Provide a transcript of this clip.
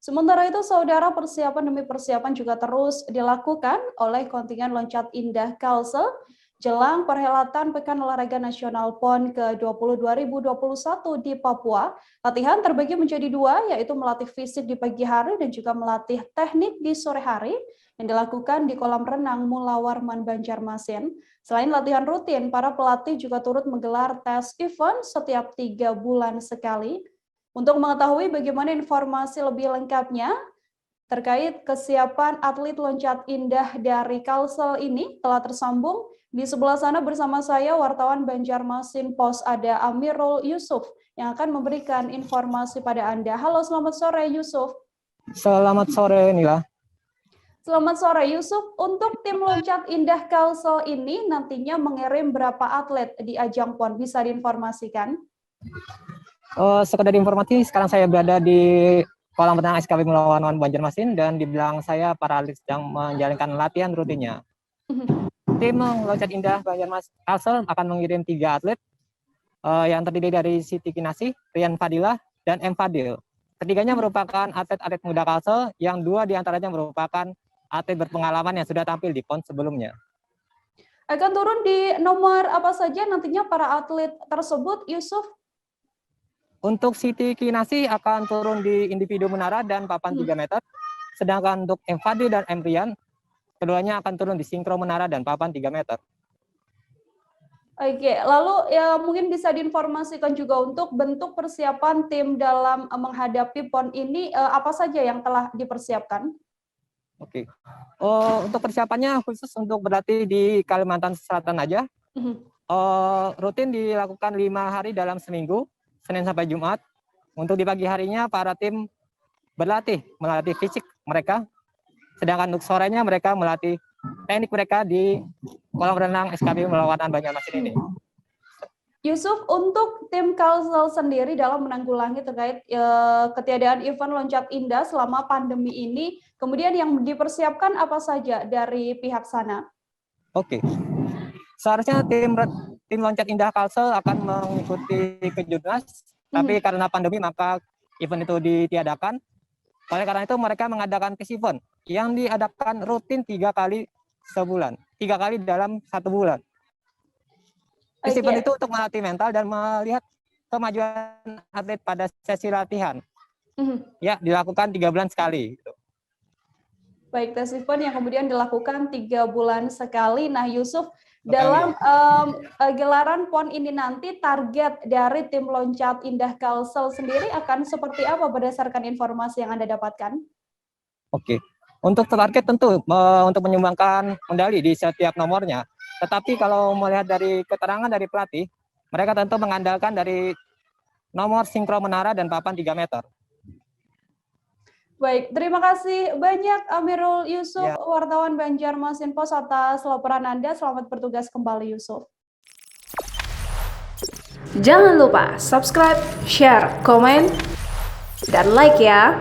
Sementara itu, saudara, persiapan demi persiapan juga terus dilakukan oleh kontingen loncat indah Kalsel jelang perhelatan Pekan Olahraga Nasional PON ke-20 2021 di Papua. Latihan terbagi menjadi dua, yaitu melatih fisik di pagi hari dan juga melatih teknik di sore hari yang dilakukan di kolam renang Mula Warman, Banjarmasin. Selain latihan rutin, para pelatih juga turut menggelar tes event setiap 3 bulan sekali. Untuk mengetahui bagaimana informasi lebih lengkapnya terkait kesiapan atlet loncat indah dari Kalsel ini telah tersambung di sebelah sana bersama saya wartawan Banjarmasin Pos ada Amirul Yusuf yang akan memberikan informasi pada Anda. Halo, selamat sore Yusuf. Selamat sore Nila. Selamat sore Yusuf. Untuk tim loncat indah Kalsel ini nantinya mengirim berapa atlet di ajang PON? Bisa diinformasikan? Sekedar informasi, sekarang saya berada di kolam renang SKB Mula Warman Banjarmasin dan di belakang saya para atlet sedang menjalankan latihan rutinnya. Tim loncat indah Banjarmasin Kalsel akan mengirim 3 atlet yang terdiri dari Siti Kinasih, Rian Fadilah, dan M. Fadil. Ketiganya merupakan atlet-atlet muda Kalsel yang 2 diantaranya merupakan atlet berpengalaman yang sudah tampil di PON sebelumnya. Akan turun di nomor apa saja nantinya para atlet tersebut, Yusuf? Untuk Siti Kinasih akan turun di individu menara dan papan 3 meter. Sedangkan untuk M. Fadil dan M. Rian, keduanya akan turun di sinkro menara dan papan 3 meter. Oke, lalu ya mungkin bisa diinformasikan juga untuk bentuk persiapan tim dalam menghadapi PON ini apa saja yang telah dipersiapkan? Oke. Untuk persiapannya khusus untuk berlatih di Kalimantan Selatan aja. Rutin dilakukan 5 hari dalam seminggu, Senin sampai Jumat. Untuk di pagi harinya para tim melatih fisik mereka. Sedangkan untuk sorenya mereka melatih teknik mereka di kolam renang SKB Mula Warman Banjarmasin ini. Yusuf, untuk tim Kalsel sendiri dalam menanggulangi terkait ketiadaan event loncat indah selama pandemi ini, kemudian yang dipersiapkan apa saja dari pihak sana? Oke, seharusnya tim loncat indah Kalsel akan mengikuti Kejurnas, tapi karena pandemi maka event itu ditiadakan. Oleh karena itu mereka mengadakan tes event yang diadakan rutin 3 kali sebulan, 3 kali dalam 1 bulan. Tes event itu untuk melatih mental dan melihat kemajuan atlet pada sesi latihan. Ya, dilakukan 3 bulan sekali. Baik, tes event yang kemudian dilakukan 3 bulan sekali. Nah, Yusuf, dalam gelaran PON ini nanti target dari tim loncat indah Kalsel sendiri akan seperti apa berdasarkan informasi yang Anda dapatkan? Oke, untuk target tentu untuk menyumbangkan medali di setiap nomornya. Tetapi kalau melihat dari keterangan dari pelatih, mereka tentu mengandalkan dari nomor sinkro menara dan papan 3 meter. Baik, terima kasih banyak Amirul Yusuf, wartawan Banjarmasin Pos atas laporan Anda. Selamat bertugas kembali, Yusuf. Jangan lupa subscribe, share, komen, dan like ya.